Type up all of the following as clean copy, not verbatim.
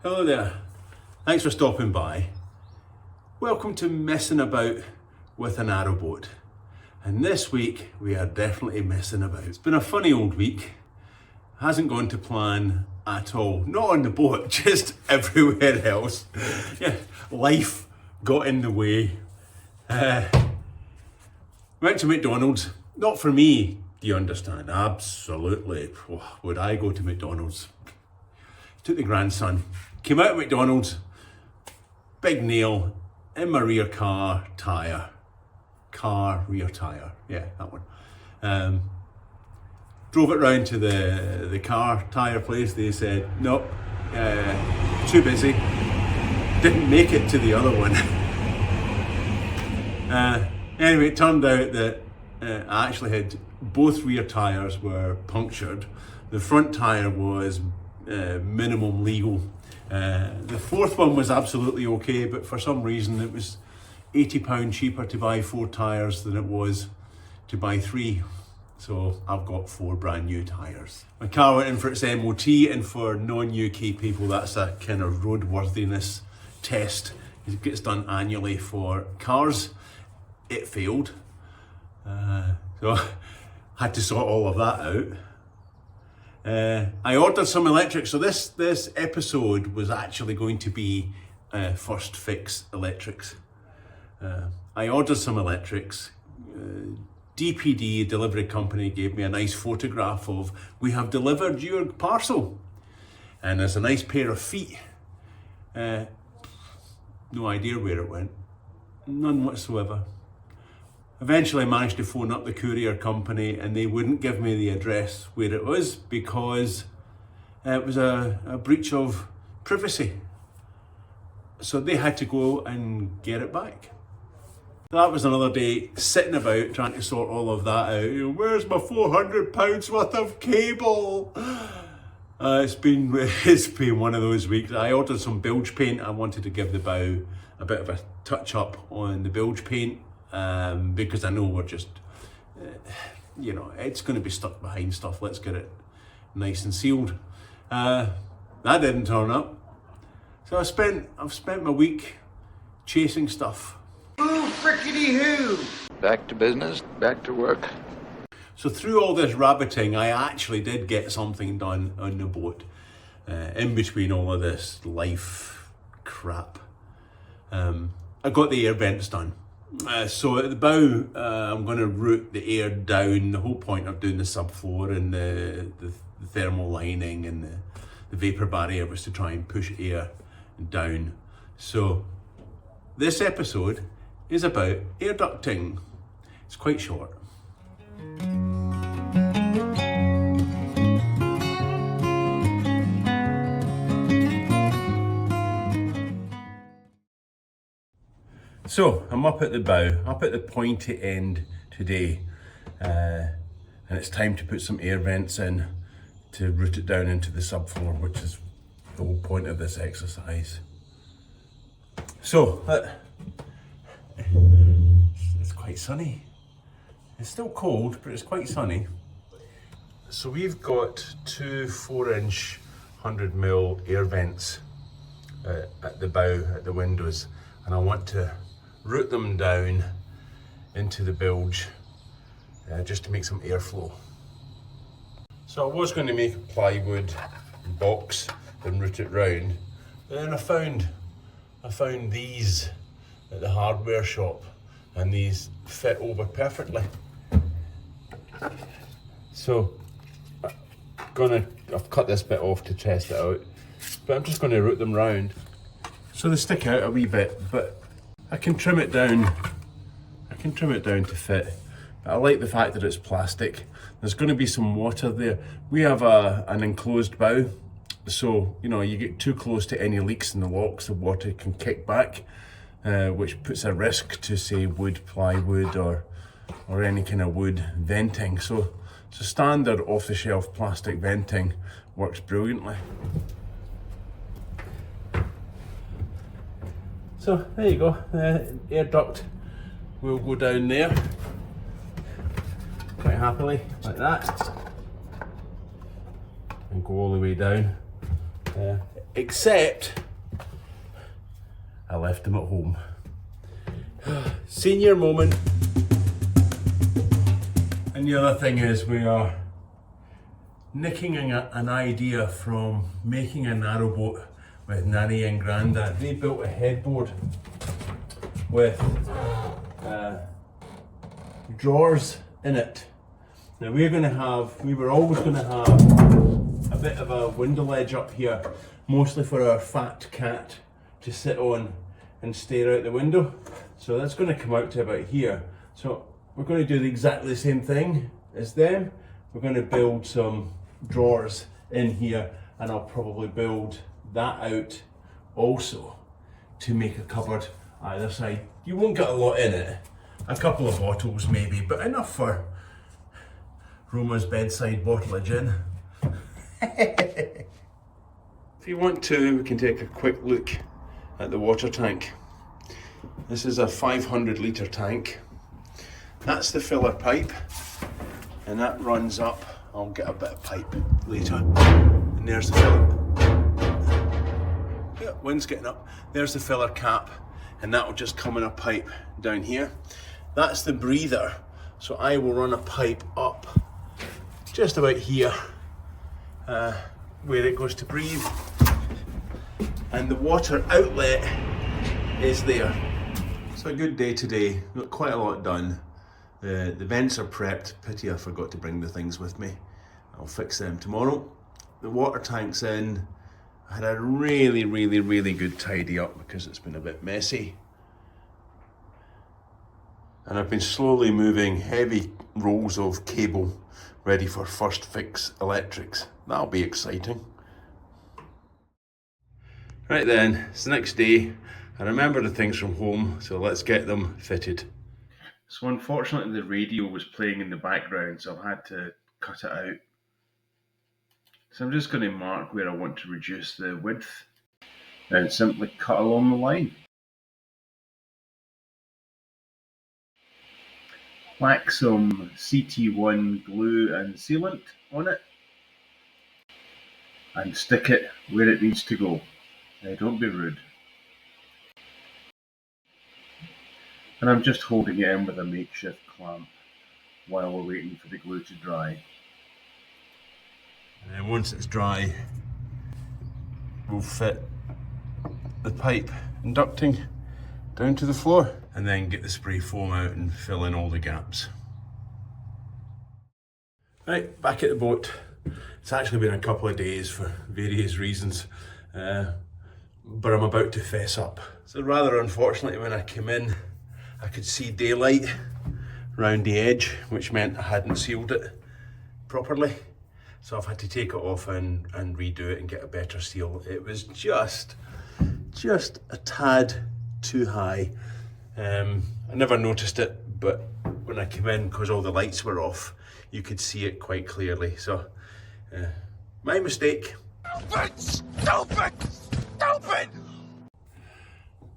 Hello there, thanks for stopping by. Welcome to Messing About with a Narrowboat. And this week we are definitely messing about. It's been a funny old week, hasn't gone to plan at all. Not on the boat, just everywhere else. Yeah, life got in the way. Went to McDonald's, not for me, do you understand? Absolutely, would I go to McDonald's? Took the grandson, came out of McDonald's, big nail in my rear car tyre. Rear tyre, yeah, that one. Drove it round to the car tyre place. They said, nope, too busy. Didn't make it to the other one. Anyway, it turned out that I actually had both rear tyres were punctured. The front tyre was minimum legal. The fourth one was absolutely okay, but for some reason it was £80 cheaper to buy 4 tyres than it was to buy 3. So I've got 4 brand new tyres. My car went in for its MOT, and for non-UK people that's a kind of roadworthiness test. It gets done annually for cars. It failed. So had to sort all of that out. I ordered some electrics, so this episode was actually going to be first fix electrics. I ordered some electrics. DPD, delivery company, gave me a nice photograph of, we have delivered your parcel. And there's a nice pair of feet. No idea where it went. None whatsoever. Eventually I managed to phone up the courier company and they wouldn't give me the address where it was because it was a breach of privacy. So they had to go and get it back. That was another day sitting about trying to sort all of that out. Where's my £400 worth of cable? It's been one of those weeks. I ordered some bilge paint. I wanted to give the bow a bit of a touch up on the bilge paint. Because I know we're just, it's going to be stuck behind stuff. Let's get it nice and sealed. That didn't turn up. So I've spent my week chasing stuff. Ooh, frickety hoo! Back to business, back to work. So through all this rabbiting, I actually did get something done on the boat. In between all of this life crap. I got the air vents done. So at the bow, I'm going to route the air down. The whole point of doing the subfloor and the thermal lining and the vapor barrier was to try and push air down. So this episode is about air ducting. It's quite short. So I'm up at the bow, up at the pointy end today, and it's time to put some air vents in to route it down into the subfloor, which is the whole point of this exercise. So it's quite sunny. It's still cold, but it's quite sunny. So we've got 2 4-inch 100mm air vents at the bow, at the windows, and I want to route them down into the bilge just to make some airflow. So I was going to make a plywood box and route it round, but then I found these at the hardware shop, and these fit over perfectly. So I've cut this bit off to test it out, but I'm just going to route them round. So they stick out a wee bit, but I can trim it down to fit. But I like the fact that it's plastic. There's going to be some water there. We have an enclosed bow, so you get too close to any leaks in the locks, the water can kick back, which puts a risk to, say, wood, plywood, or any kind of wood venting. So standard off-the-shelf plastic venting works brilliantly. So there you go, the air duct will go down there quite happily, like that, and go all the way down. except I left them at home. Senior moment. And the other thing is we are nicking an idea from making a narrowboat with Nanny and Grandad. They built a headboard with drawers in it. Now we were always going to have a bit of a window ledge up here, mostly for our fat cat to sit on and stare out the window. So that's going to come out to about here. So we're going to do exactly the same thing as them. We're going to build some drawers in here, and I'll probably build that out also to make a cupboard either side. You won't get a lot in it, a couple of bottles maybe, but enough for Roma's bedside bottle of gin. If you want to, we can take a quick look at the water tank. This is a 500 litre tank. That's the filler pipe, and that runs up. I'll get a bit of pipe later. And there's the filler. Yeah, wind's getting up. There's the filler cap, and that will just come in a pipe down here. That's the breather. So I will run a pipe up just about here, where it goes to breathe. And the water outlet is there. It's a good day today. Got quite a lot done. The vents are prepped. Pity I forgot to bring the things with me. I'll fix them tomorrow. The water tank's in. I had a really good tidy up because it's been a bit messy. And I've been slowly moving heavy rolls of cable ready for first fix electrics. That'll be exciting. Right then, it's the next day. I remember the things from home, so let's get them fitted. So unfortunately the radio was playing in the background, so I've had to cut it out. So I'm just going to mark where I want to reduce the width and simply cut along the line. Whack some CT1 glue and sealant on it and stick it where it needs to go. Now don't be rude. And I'm just holding it in with a makeshift clamp while we're waiting for the glue to dry. And then once it's dry, we'll fit the pipe and ducting down to the floor and then get the spray foam out and fill in all the gaps. Right, back at the boat. It's actually been a couple of days for various reasons, but I'm about to fess up. So rather unfortunately, when I came in, I could see daylight round the edge, which meant I hadn't sealed it properly. So I've had to take it off and redo it and get a better seal. It was just a tad too high. I never noticed it, but when I came in, because all the lights were off, you could see it quite clearly. So, my mistake. Stupid!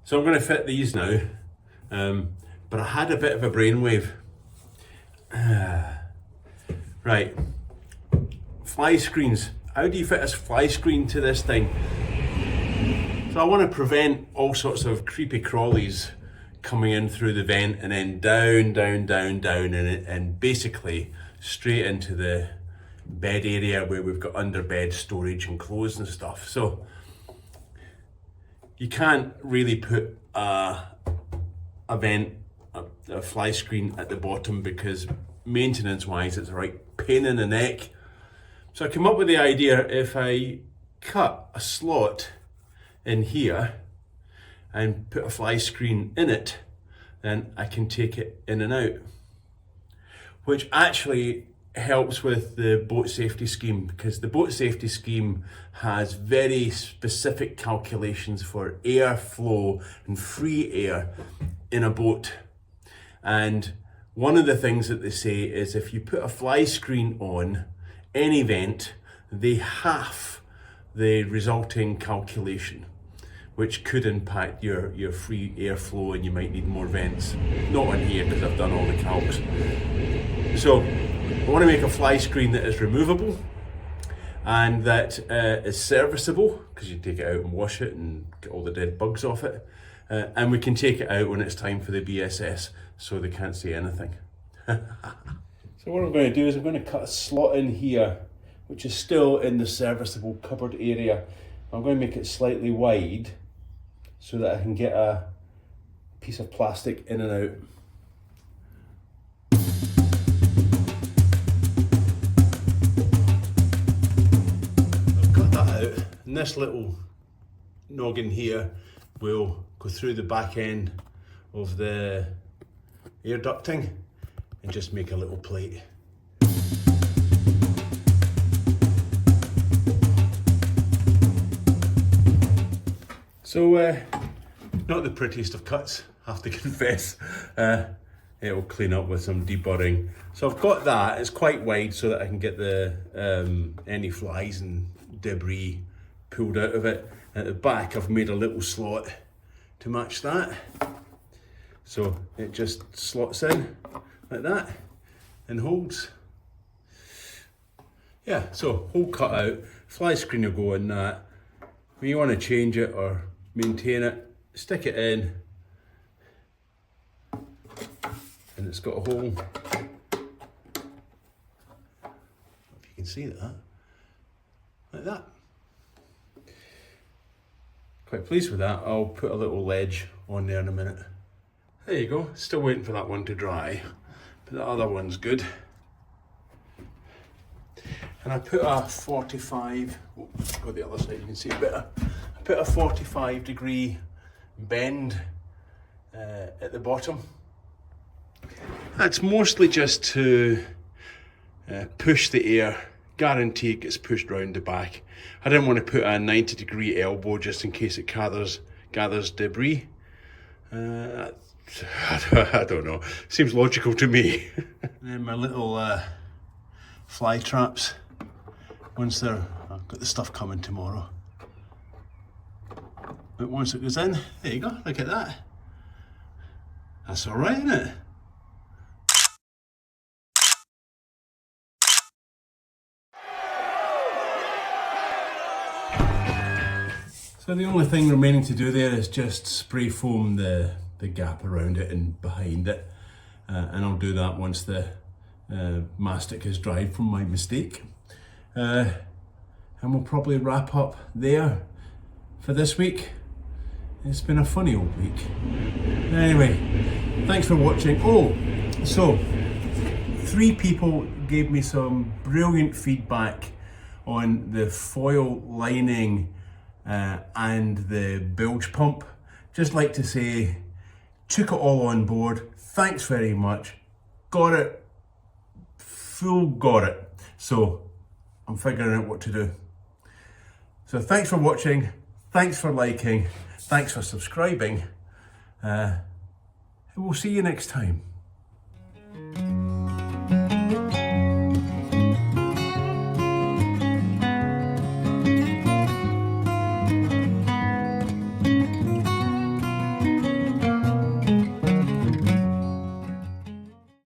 So I'm going to fit these now. But I had a bit of a brainwave. Right, fly screens. How do you fit a fly screen to this thing? So I want to prevent all sorts of creepy crawlies coming in through the vent and then down and basically straight into the bed area where we've got under bed storage and clothes and stuff. So you can't really put a fly screen at the bottom because maintenance wise it's a right pain in the neck. So I came up with the idea, if I cut a slot in here and put a fly screen in it, then I can take it in and out, which actually helps with the boat safety scheme, because the boat safety scheme has very specific calculations for air flow and free air in a boat. And one of the things that they say is if you put a fly screen on any vent, they halve the resulting calculation, which could impact your free airflow and you might need more vents. Not on here because I've done all the calcs. So I want to make a fly screen that is removable, and that it's serviceable because you take it out and wash it and get all the dead bugs off it, and we can take it out when it's time for the BSS so they can't say anything. So what I'm going to do is I'm going to cut a slot in here which is still in the serviceable cupboard area. I'm going to make it slightly wide so that I can get a piece of plastic in and out. I've cut that out, and this little noggin here will go through the back end of the air ducting and just make a little plate. So, not the prettiest of cuts, I have to confess. It'll clean up with some deburring. So I've got that, it's quite wide so that I can get the any flies and debris pulled out of it. At the back I've made a little slot to match that. So it just slots in like that and holds. Yeah, so hole cut out, fly screen will go in that. When you want to change it or maintain it, stick it in, and it's got a hole. If you can see that, like that. Quite pleased with that. I'll put a little ledge on there in a minute. There you go, still waiting for that one to dry, but the other one's good. And I put a 45, go the other side, you can see it better. I put a 45-degree bend at the bottom. That's mostly just to push the air, guarantee it gets pushed round the back. I didn't want to put a 90-degree elbow just in case it gathers debris. I don't know, seems logical to me. And then my little fly traps, once I've got the stuff coming tomorrow. But once it goes in, there you go, look at that. That's all right, isn't it? So the only thing remaining to do there is just spray foam the gap around it and behind it. And I'll do that once the mastic is dried from my mistake. And we'll probably wrap up there for this week. It's been a funny old week. Anyway, thanks for watching. Oh, so 3 people gave me some brilliant feedback on the foil lining and the bilge pump. Just like to say, took it all on board. Thanks very much. Got it. Got it. So I'm figuring out what to do. So thanks for watching. Thanks for liking. Thanks for subscribing. And we'll see you next time.